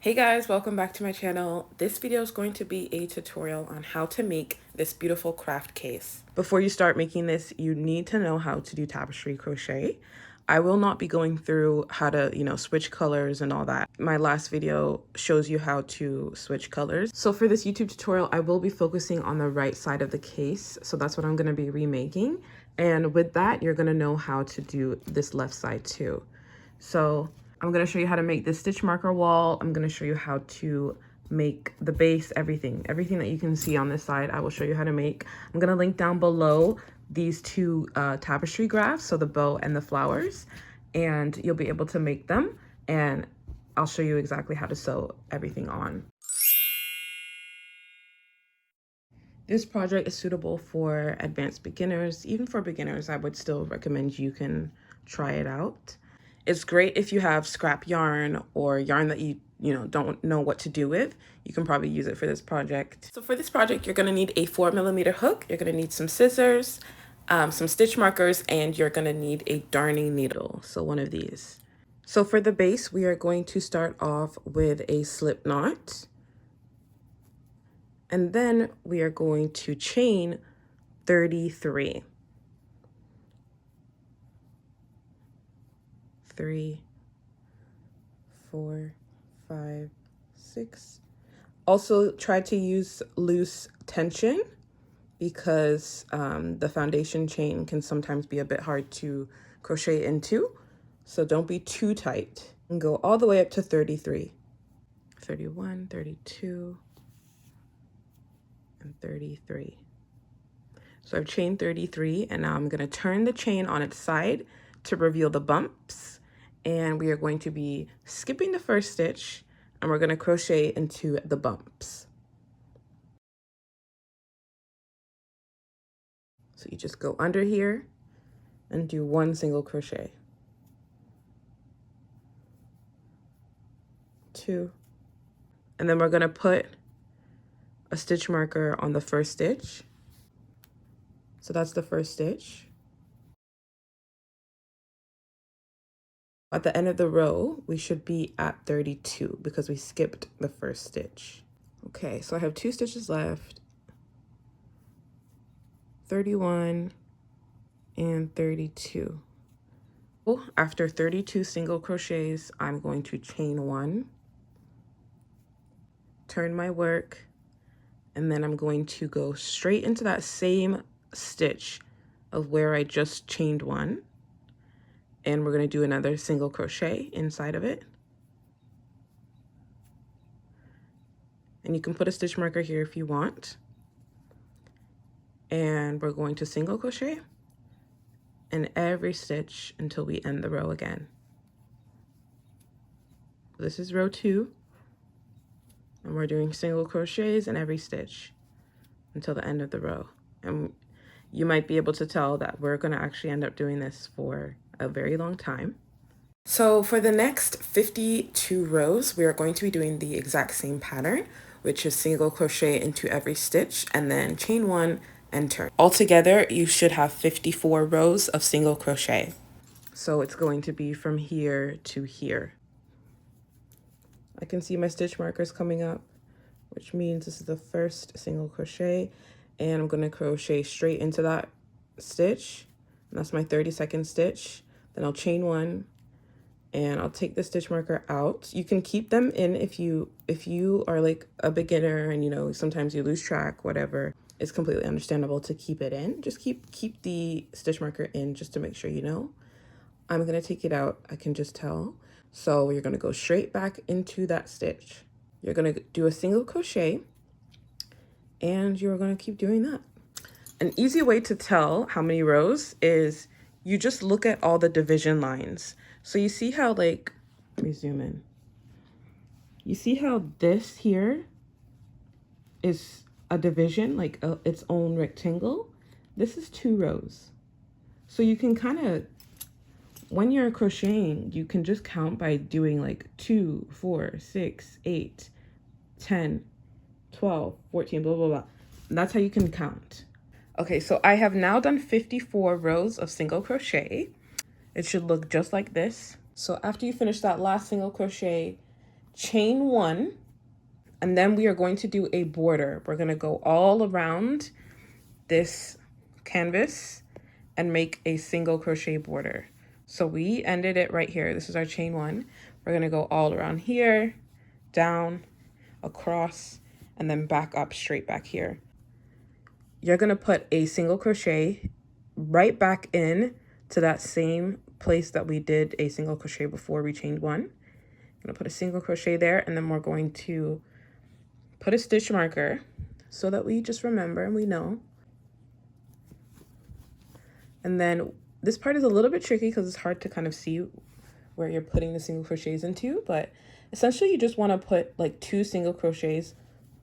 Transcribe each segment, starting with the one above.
Hey guys, welcome back to my channel. This video is going to be a tutorial on how to make this beautiful craft case. Before you start making this, you need to know how to do tapestry crochet. I will not be going through how to, switch colors and all that. My last video shows you how to switch colors. So for this YouTube tutorial, I will be focusing on the right side of the case. So that's what I'm going to be remaking. And with that, you're going to know how to do this left side too. So I'm going to show you how to make this stitch marker wall. I'm going to show you how to make the base, everything that you can see on this side. I will show you how to make. I'm going to link down below these two tapestry graphs, so the bow and the flowers, and you'll be able to make them, and I'll show you exactly how to sew everything on. This project is suitable for advanced beginners. Even for beginners, I would still recommend you can try it out. It's great if you have scrap yarn or yarn that you don't know what to do with. You can probably use it for this project. So for this project, you're gonna need a 4mm hook. You're gonna need some scissors, some stitch markers, and you're gonna need a darning needle. So one of these. So for the base, we are going to start off with a slip knot. And then we are going to chain 33. 3, 4, 5, 6. Also try to use loose tension because the foundation chain can sometimes be a bit hard to crochet into. So don't be too tight. And go all the way up to 33. 31, 32, and 33. So I've chained 33, and now I'm going to turn the chain on its side to reveal the bumps. And we are going to be skipping the first stitch, and we're going to crochet into the bumps. So you just go under here and do one single crochet. 2. And then we're going to put a stitch marker on the first stitch. So that's the first stitch. At the end of the row, we should be at 32 because we skipped the first stitch. Okay, so I have 2 stitches left. 31 and 32. After 32 single crochets, I'm going to chain 1, turn my work, and then I'm going to go straight into that same stitch of where I just chained 1. And we're going to do another single crochet inside of it. And you can put a stitch marker here if you want. And we're going to single crochet in every stitch until we end the row again. This is row 2. And we're doing single crochets in every stitch until the end of the row. And you might be able to tell that we're going to actually end up doing this for a very long time. So for the next 52 rows, we are going to be doing the exact same pattern, which is single crochet into every stitch and then chain 1 and turn. Altogether, you should have 54 rows of single crochet. So it's going to be from here to here. I can see my stitch markers coming up, which means this is the first single crochet, and I'm going to crochet straight into that stitch. And that's my 32nd stitch. Then I'll chain 1, and I'll take the stitch marker out. You can keep them in if you are like a beginner and sometimes you lose track, whatever. It's completely understandable to keep it in. Just keep the stitch marker in just to make sure you know. I'm going to take it out. I can just tell. So you're going to go straight back into that stitch. You're going to do a single crochet, and you're going to keep doing that. An easy way to tell how many rows is you just look at all the division lines. So you see how, like, let me zoom in. You see how this here is a division, like its own rectangle? This is 2 rows. So you can kind of, when you're crocheting, you can just count by doing like 2, 4, 6, 8, 10, 12, 14, blah, blah, blah. And that's how you can count. Okay, so I have now done 54 rows of single crochet. It should look just like this. So after you finish that last single crochet, chain 1, and then we are going to do a border. We're going to go all around this canvas and make a single crochet border. So we ended it right here. This is our chain 1. We're going to go all around here, down, across, and then back up straight back here. You're going to put a single crochet right back in to that same place that we did a single crochet before we chained 1. I'm going to put a single crochet there, and then we're going to put a stitch marker so that we just remember and we know. And then this part is a little bit tricky because it's hard to kind of see where you're putting the single crochets into, but essentially you just want to put like 2 single crochets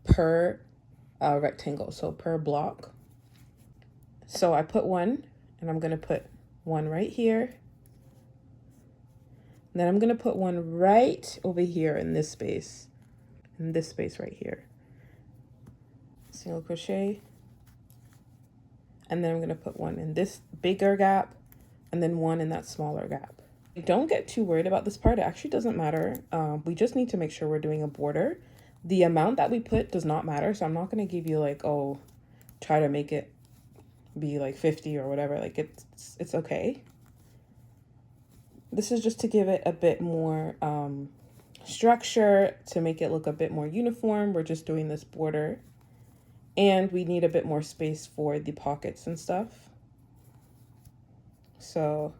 per rectangle, so per block. So I put 1, and I'm going to put 1 right here. And then I'm going to put 1 right over here in this space right here. Single crochet. And then I'm going to put 1 in this bigger gap, and then 1 in that smaller gap. Don't get too worried about this part. It actually doesn't matter. We just need to make sure we're doing a border. The amount that we put does not matter, so I'm not going to give you like, oh, try to make it be like 50 or whatever. Like it's okay. This is just to give it a bit more structure, to make it look a bit more uniform. We're just doing this border, and we need a bit more space for the pockets and stuff. So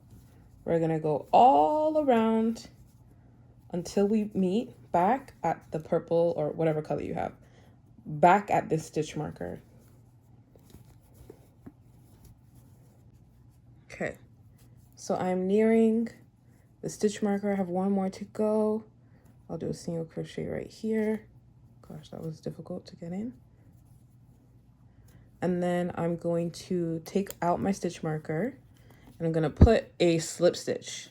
we're gonna go all around until we meet back at the purple or whatever color you have, back at this stitch marker. Okay, so I'm nearing the stitch marker. I have 1 more to go. I'll do a single crochet right here. Gosh, that was difficult to get in. And then I'm going to take out my stitch marker, and I'm going to put a slip stitch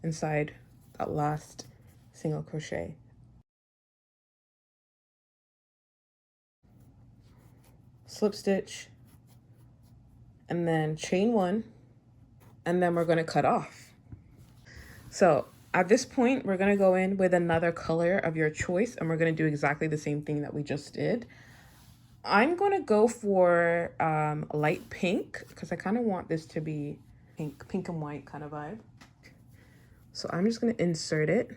inside that last single crochet. Slip stitch, and then chain 1, and then we're going to cut off. So at this point, we're going to go in with another color of your choice, and we're going to do exactly the same thing that we just did. I'm going to go for light pink because I kind of want this to be pink and white kind of vibe. So I'm just going to insert it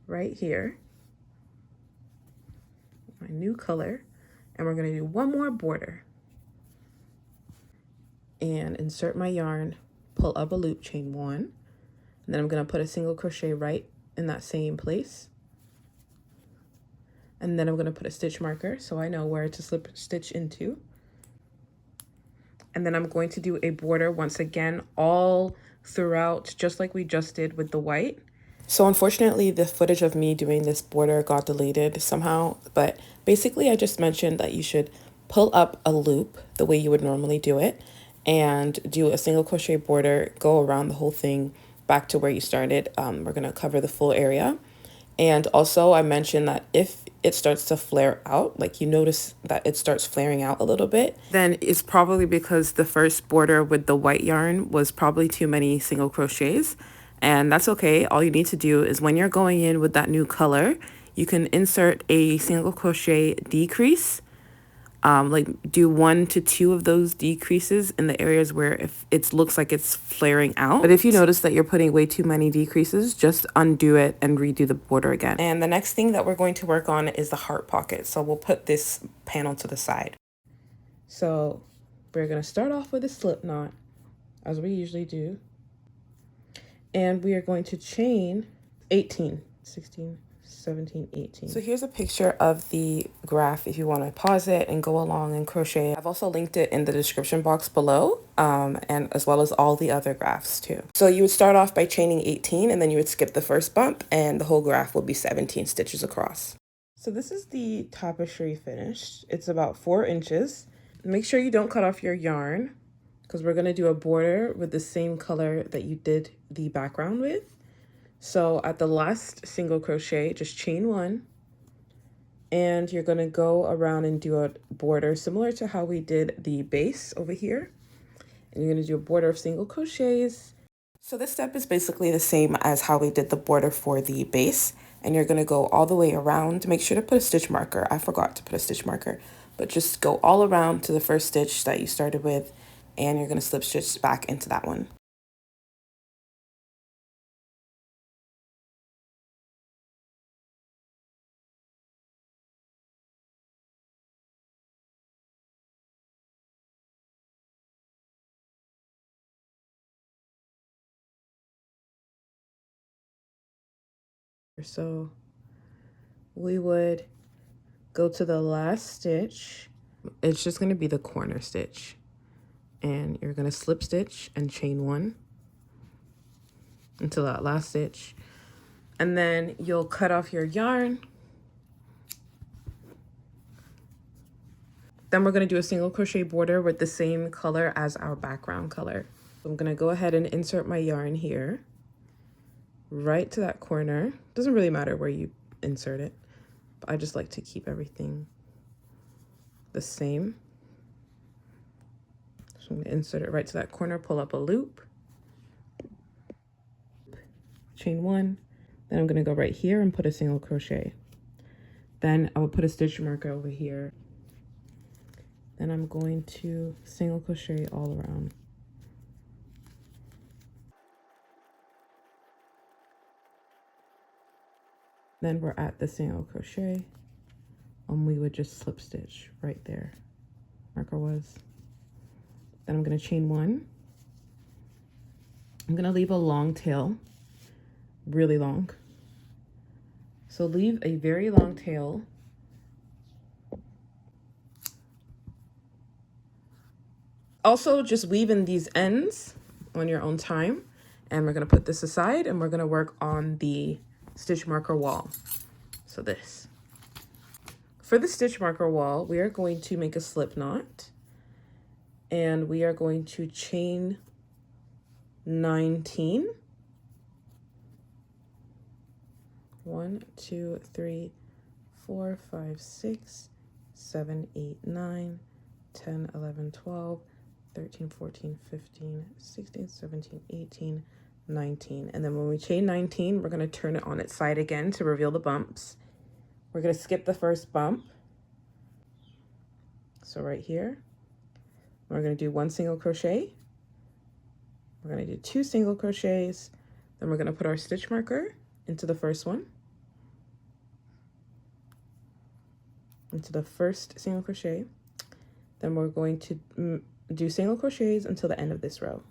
right here, my new color, and we're going to do 1 more border. And insert my yarn, pull up a loop, chain 1, and then I'm going to put a single crochet right in that same place. And then I'm going to put a stitch marker so I know where to slip stitch into. And then I'm going to do a border once again all throughout, just like we just did with the white. So unfortunately, the footage of me doing this border got deleted somehow, but basically I just mentioned that you should pull up a loop the way you would normally do it and do a single crochet border, go around the whole thing back to where you started. We're going to cover the full area. And also I mentioned that if it starts to flare out, like you notice that it starts flaring out a little bit, then it's probably because the first border with the white yarn was probably too many single crochets. And that's okay. All you need to do is when you're going in with that new color, you can insert a single crochet decrease. Like do 1 to 2 of those decreases in the areas where if it looks like it's flaring out. But if you notice that you're putting way too many decreases, just undo it and redo the border again. And the next thing that we're going to work on is the heart pocket. So we'll put this panel to the side. So we're going to start off with a slip knot, as we usually do. And we are going to chain 18, 16, 17, 18. So here's a picture of the graph if you want to pause it and go along and crochet. I've also linked it in the description box below, and as well as all the other graphs too. So you would start off by chaining 18, and then you would skip the first bump, and the whole graph will be 17 stitches across. So this is the tapestry finished. It's about 4 inches. Make sure you don't cut off your yarn because we're going to do a border with the same color that you did the background with. So at the last single crochet, just chain 1, and you're going to go around and do a border similar to how we did the base over here. And you're going to do a border of single crochets. So this step is basically the same as how we did the border for the base. and you're going to go all the way around. Make sure to put a stitch marker. I forgot to put a stitch marker, but just go all around to the first stitch that you started with, and you're going to slip stitch back into that one. So we would go to the last stitch. It's just going to be the corner stitch, and you're going to slip stitch and chain one until that last stitch, and then you'll cut off your yarn. Then we're going to do a single crochet border with the same color as our background color. I'm going to go ahead and insert my yarn here right to that corner. Doesn't really matter where you insert it, but I just like to keep everything the same. So I'm going to insert it right to that corner, pull up a loop, chain one, then I'm going to go right here and put a single crochet. Then I will put a stitch marker over here. Then I'm going to single crochet all around. Then we're at the single crochet, and we would just slip stitch right there. Marker was. Then I'm going to chain one. I'm going to leave a long tail, really long. So leave a very long tail. Also, just weave in these ends on your own time. And we're going to put this aside, and we're going to work on the stitch marker wall. So this. For the stitch marker wall, we are going to make a slip knot, and we are going to chain 19. 1, 2, 3, 4, 5, 6, 7, 8, 9, 10, 11, 12, 13, 14, 15, 16, 17, 18, 19. And then when we chain 19, we're going to turn it on its side again to reveal the bumps. We're going to skip the first bump. So right here, we're going to do 1 single crochet. We're going to do 2 single crochets. Then we're going to put our stitch marker into the first one, into the first single crochet. Then we're going to do single crochets until the end of this row.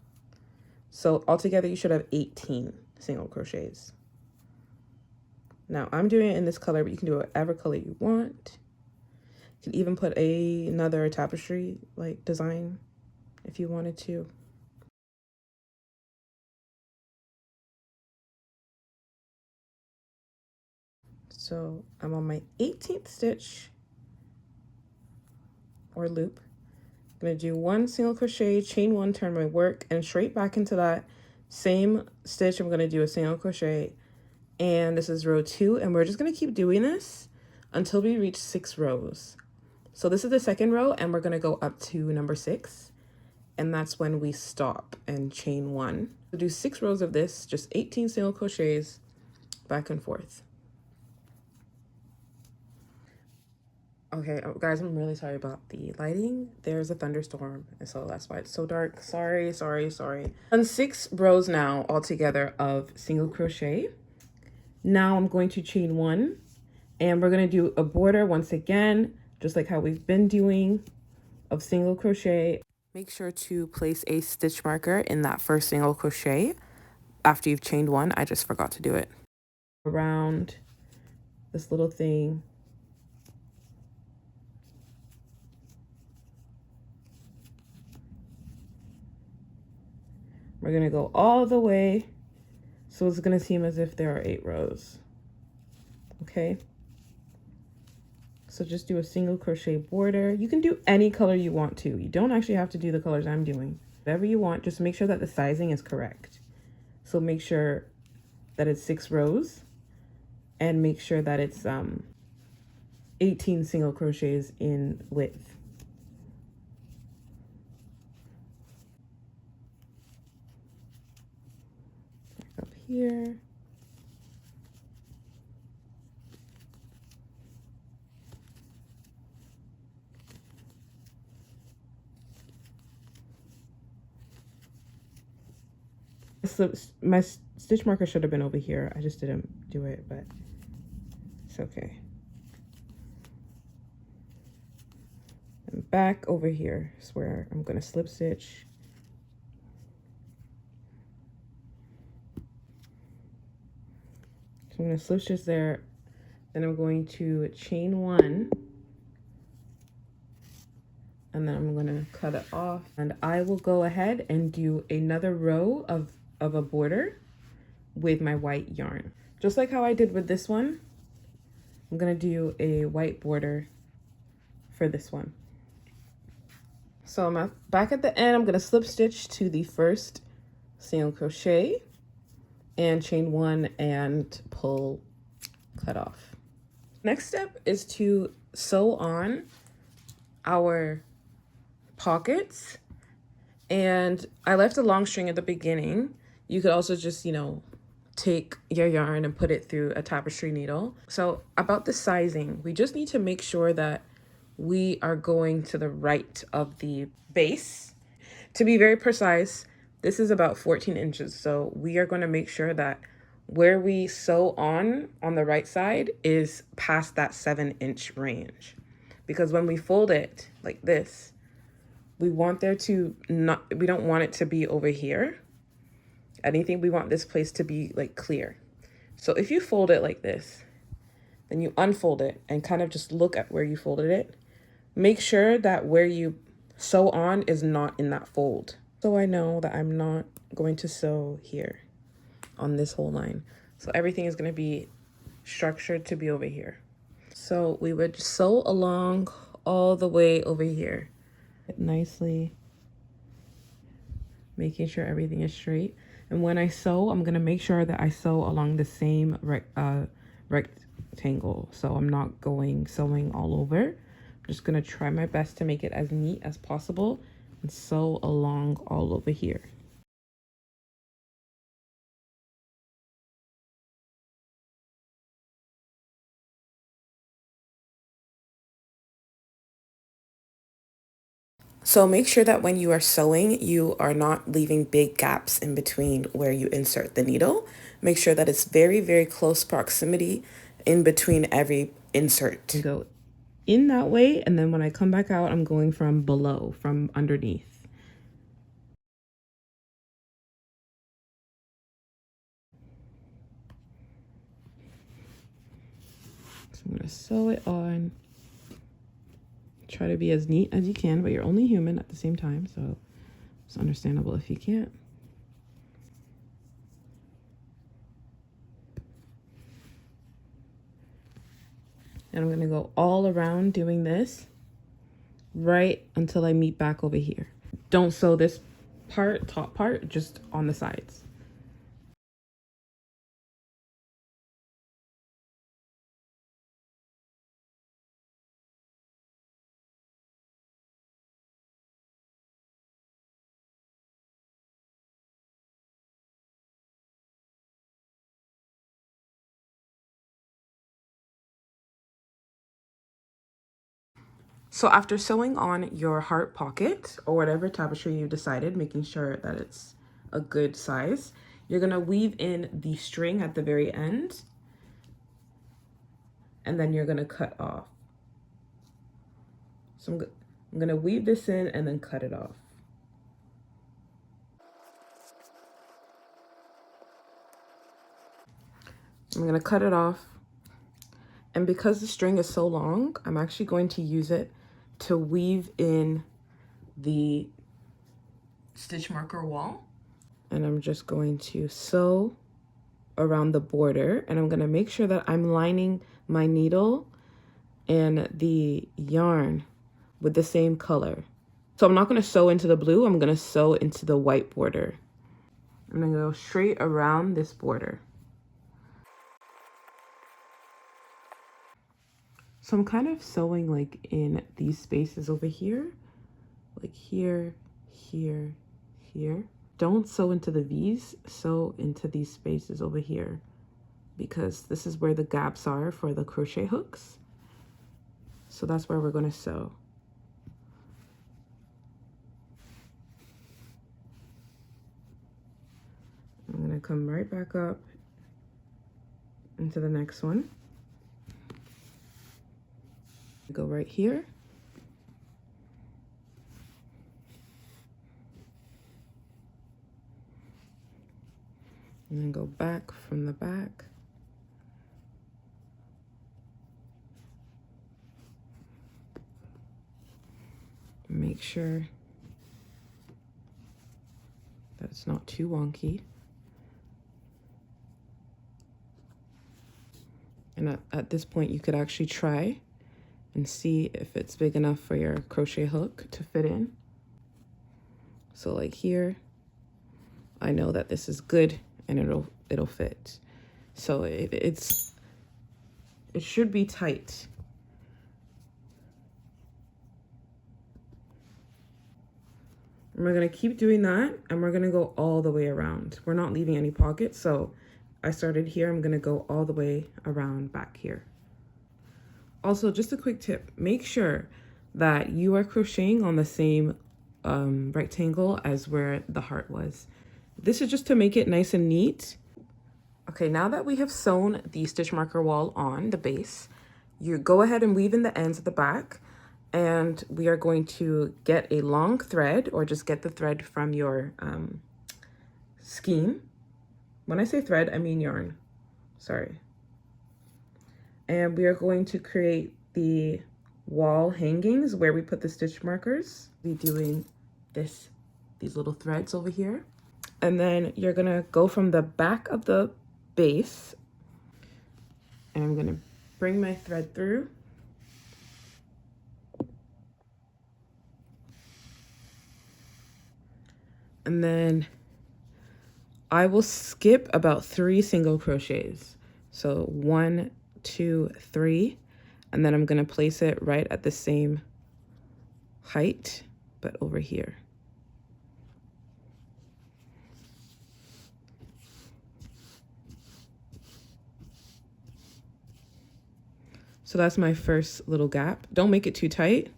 So altogether you should have 18 single crochets. Now I'm doing it in this color, but you can do whatever color you want. You can even put another tapestry like design if you wanted to. So I'm on my 18th stitch or loop. I'm going to do 1 single crochet, chain 1, turn my work, and straight back into that same stitch I'm going to do a single crochet. And this is row 2, and we're just going to keep doing this until we reach 6 rows. So this is the second row, and we're going to go up to number 6, and that's when we stop and chain 1. We'll do 6 rows of this, just 18 single crochets back and forth. Okay, guys, I'm really sorry about the lighting. There's a thunderstorm, and so that's why it's so dark. Sorry. On 6 rows now altogether of single crochet. Now I'm going to chain 1, and we're going to do a border once again, just like how we've been doing, of single crochet. Make sure to place a stitch marker in that first single crochet after you've chained 1. I just forgot to do it. Around this little thing. We're going to go all the way, so it's going to seem as if there are 8 rows. Okay? So just do a single crochet border. You can do any color you want to. You don't actually have to do the colors I'm doing. Whatever you want, just make sure that the sizing is correct. So make sure that it's 6 rows, and make sure that it's 18 single crochets in width. Back up here. My stitch marker should have been over here. I just didn't do it, but it's okay. And back over here is where I'm gonna slip stitch. So I'm gonna slip stitch there, then I'm going to chain 1, and then I'm gonna cut it off, and I will go ahead and do another row of a border with my white yarn. Just like how I did with this one, I'm gonna do a white border for this one. So I'm back at the end. I'm gonna slip stitch to the first single crochet and chain 1 and pull, cut off. Next step is to sew on our pockets, and I left a long string at the beginning. You could also just, you know, take your yarn and put it through a tapestry needle. So about the sizing, we just need to make sure that we are going to the right of the base. To be very precise, this is about 14 inches. So we are going to make sure that where we sew on the right side is past that 7-inch range. Because when we fold it like this, we want there to not, we don't want it to be over here. Anything, we want this place to be like clear. So if you fold it like this, then you unfold it and kind of just look at where you folded it. Make sure that where you sew on is not in that fold. So I know that I'm not going to sew here on this whole line. So everything is going to be structured to be over here. So we would sew along all the way over here. Nicely, making sure everything is straight. And when I sew, I'm going to make sure that I sew along the same rectangle. So I'm not sewing all over. I'm just going to try my best to make it as neat as possible and sew along all over here. So make sure that when you are sewing, you are not leaving big gaps in between where you insert the needle. Make sure that it's very, very close proximity in between every insert. Go in that way, and then when I come back out, I'm going from below, from underneath. So I'm gonna sew it on. Try to be as neat as you can, but you're only human at the same time, so it's understandable if you can't. And I'm gonna go all around doing this right until I meet back over here. Don't sew this part, top part, just on the sides. So after sewing on your heart pocket or whatever tapestry you decided, making sure that it's a good size, you're gonna weave in the string at the very end, and then you're gonna cut off. So I'm gonna weave this in and then cut it off. I'm gonna cut it off. And because the string is so long, I'm actually going to use it to weave in the stitch marker wall. And I'm just going to sew around the border, and I'm going to make sure that I'm lining my needle and the yarn with the same color. So I'm not going to sew into the blue, I'm going to sew into the white border. I'm going to go straight around this border. So I'm kind of sewing like in these spaces over here, like here, here, here. Don't sew into the V's, sew into these spaces over here, because this is where the gaps are for the crochet hooks. So that's where we're going to sew. gonna come right back up into the next one. Go right here. And then go back from the back. Make sure that it's not too wonky. And at this point, you could actually try and see if it's big enough for your crochet hook to fit in. So like here, I know that this is good and it'll fit. So it should be tight. And we're gonna keep doing that, and we're gonna go all the way around. We're not leaving any pockets, so I started here, I'm gonna go all the way around back here. Also, just a quick tip, make sure that you are crocheting on the same rectangle as where the heart was. This is just to make it nice and neat. Okay, now that we have sewn the stitch marker wall on the base, you go ahead and weave in the ends at the back, and we are going to get a long thread, or just get the thread from your skein. When I say thread, I mean yarn, sorry. And we are going to create the wall hangings where we put the stitch markers. We're doing these little threads over here. And then you're gonna go from the back of the base, and I'm gonna bring my thread through. And then I will skip about 3 single crochets. So 1, 2, 3, and then I'm gonna place it right at the same height, but over here. So that's my first little gap. Don't make it too tight.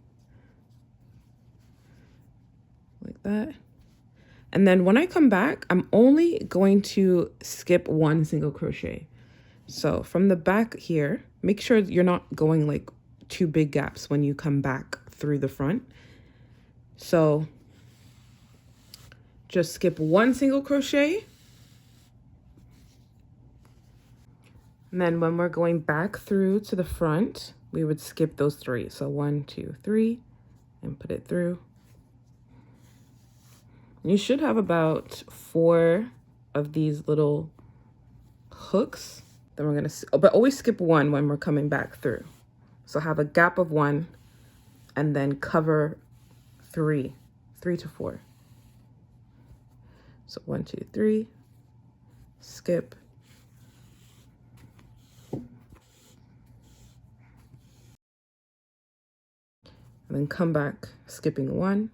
Like that. And then when I come back, I'm only going to skip 1 single crochet. So from the back here, make sure you're not going like 2 big gaps when you come back through the front. So just skip 1 single crochet. And then when we're going back through to the front, we would skip those 3. So 1, 2, 3, and put it through. You should have about 4 of these little hooks. Then we're gonna, but always skip 1 when we're coming back through. So have a gap of 1, and then cover 3 to 4. So 1, 2, 3, skip. And then come back, skipping 1.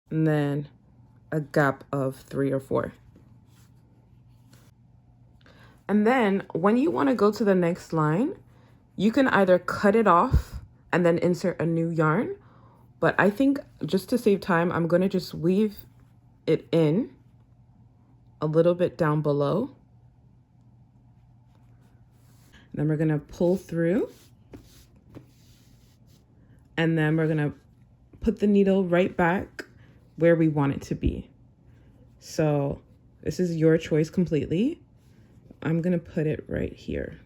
And then a gap of 3 or 4. And then when you want to go to the next line, you can either cut it off and then insert a new yarn. But I think just to save time, I'm going to just weave it in a little bit down below. Then we're going to pull through. And then we're going to put the needle right back where we want it to be. So this is your choice completely. I'm going to put it right here,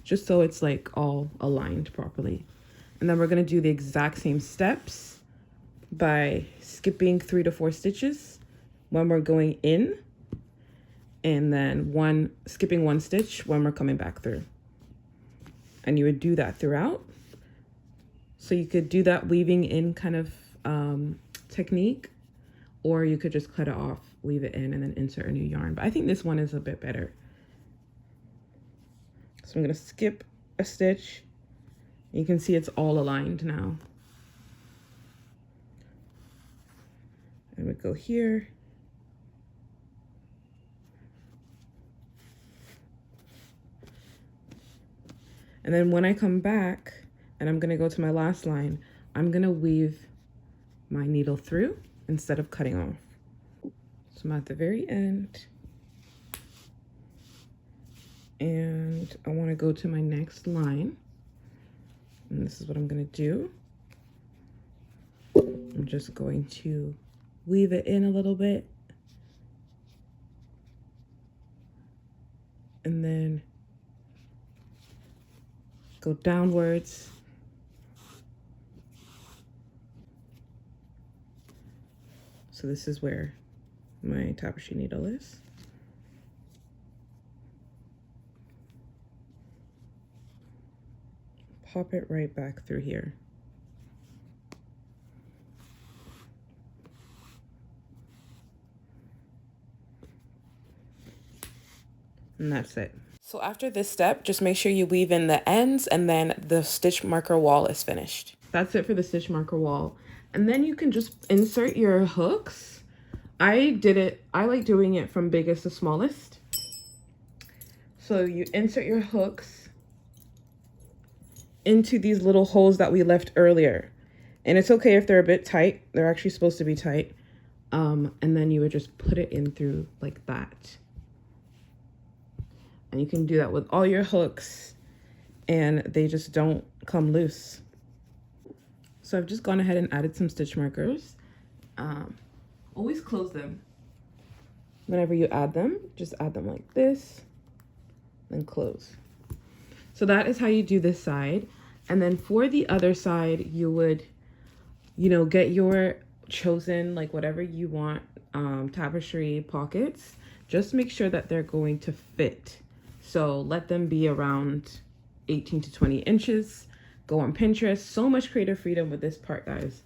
just so it's like all aligned properly. And then we're going to do the exact same steps by skipping 3 to 4 stitches when we're going in, and then skipping 1 stitch when we're coming back through. And you would do that throughout. So you could do that weaving in kind of technique, or you could just cut it off, leave it in, and then insert a new yarn. But I think this one is a bit better. So I'm going to skip a stitch. You can see it's all aligned now. And we go here. And And then when I come back and I'm gonna go to my last line, I'm gonna weave my needle through instead of cutting off. So I'm at the very end, and I wanna go to my next line. And this is what I'm gonna do. I'm just going to weave it in a little bit. And then go downwards. So this is where my tapestry needle is. Pop it right back through here. And that's it. So after this step, just make sure you weave in the ends and then the stitch marker wall is finished. That's it for the stitch marker wall. And then you can just insert your hooks. I like doing it from biggest to smallest. So you insert your hooks into these little holes that we left earlier. And it's okay if they're a bit tight. They're actually supposed to be tight. And then you would just put it in through like that. And you can do that with all your hooks and they just don't come loose. So I've just gone ahead and added some stitch markers. Always close them. Whenever you add them, just add them like this, then close. So that is how you do this side. And then for the other side, you would, get your chosen, like whatever you want, tapestry pockets. Just make sure that they're going to fit. So let them be around 18 to 20 inches. Go on Pinterest. So much creative freedom with this part, guys.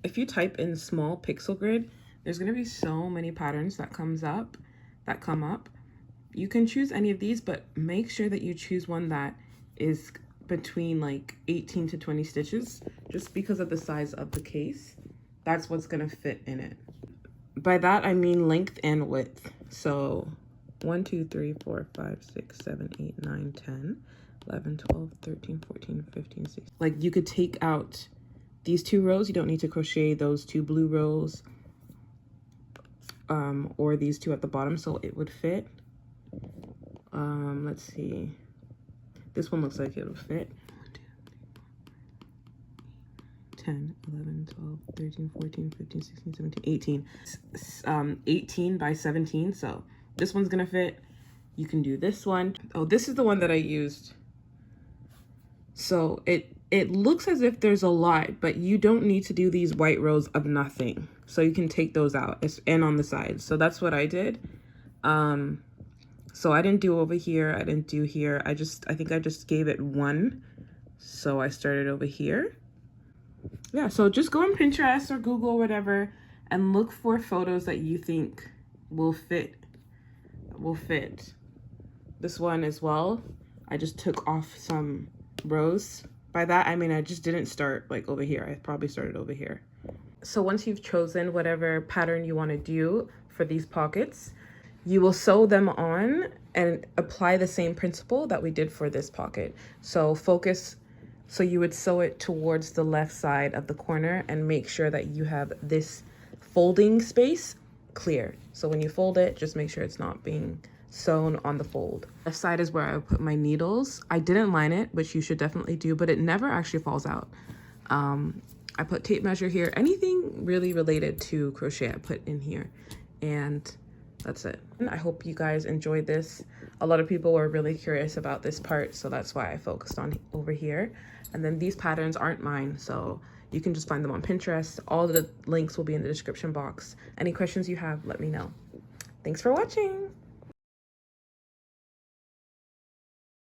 If you type in small pixel grid, there's going to be so many patterns that come up. You can choose any of these, but make sure that you choose one that is between like 18 to 20 stitches, just because of the size of the case. That's what's going to fit in it. By that, I mean length and width. So 1, 2, 3, 4, 5, 6, 7, 8, 9, 10, 11, 12, 13, 14, 15, 16. Like you could take out these 2 rows. You don't need to crochet those 2 blue rows or these 2 at the bottom, so it would fit. Let's see. This one looks like it would fit. 10, 11, 12, 13, 14, 15, 16, 17, 18. 18 by 17, so this one's gonna fit. You can do this one. Oh, this is the one that I used. So it looks as if there's a lot, but you don't need to do these white rows of nothing. So you can take those out and on the side. So that's what I did. So I didn't do over here. I didn't do here. I think I just gave it 1. So I started over here. Yeah, so just go on Pinterest or Google or whatever and look for photos that you think will fit. This one as well. I just took off some rows. By that, I mean, I just didn't start like over here. I probably started over here. So once you've chosen whatever pattern you want to do for these pockets, you will sew them on and apply the same principle that we did for this pocket. So so you would sew it towards the left side of the corner and make sure that you have this folding space clear. So when you fold it, just make sure it's not being sewn on the fold. Left side is where I would put my needles. I didn't line it, which you should definitely do, but it never actually falls out. I put tape measure here. Anything really related to crochet I put in here, and that's it. And I hope you guys enjoyed this. A lot of people were really curious about this part, so that's why I focused on over here. And then these patterns aren't mine, so you can just find them on Pinterest. All the links will be in the description box. Any questions you have, let me know. Thanks for watching.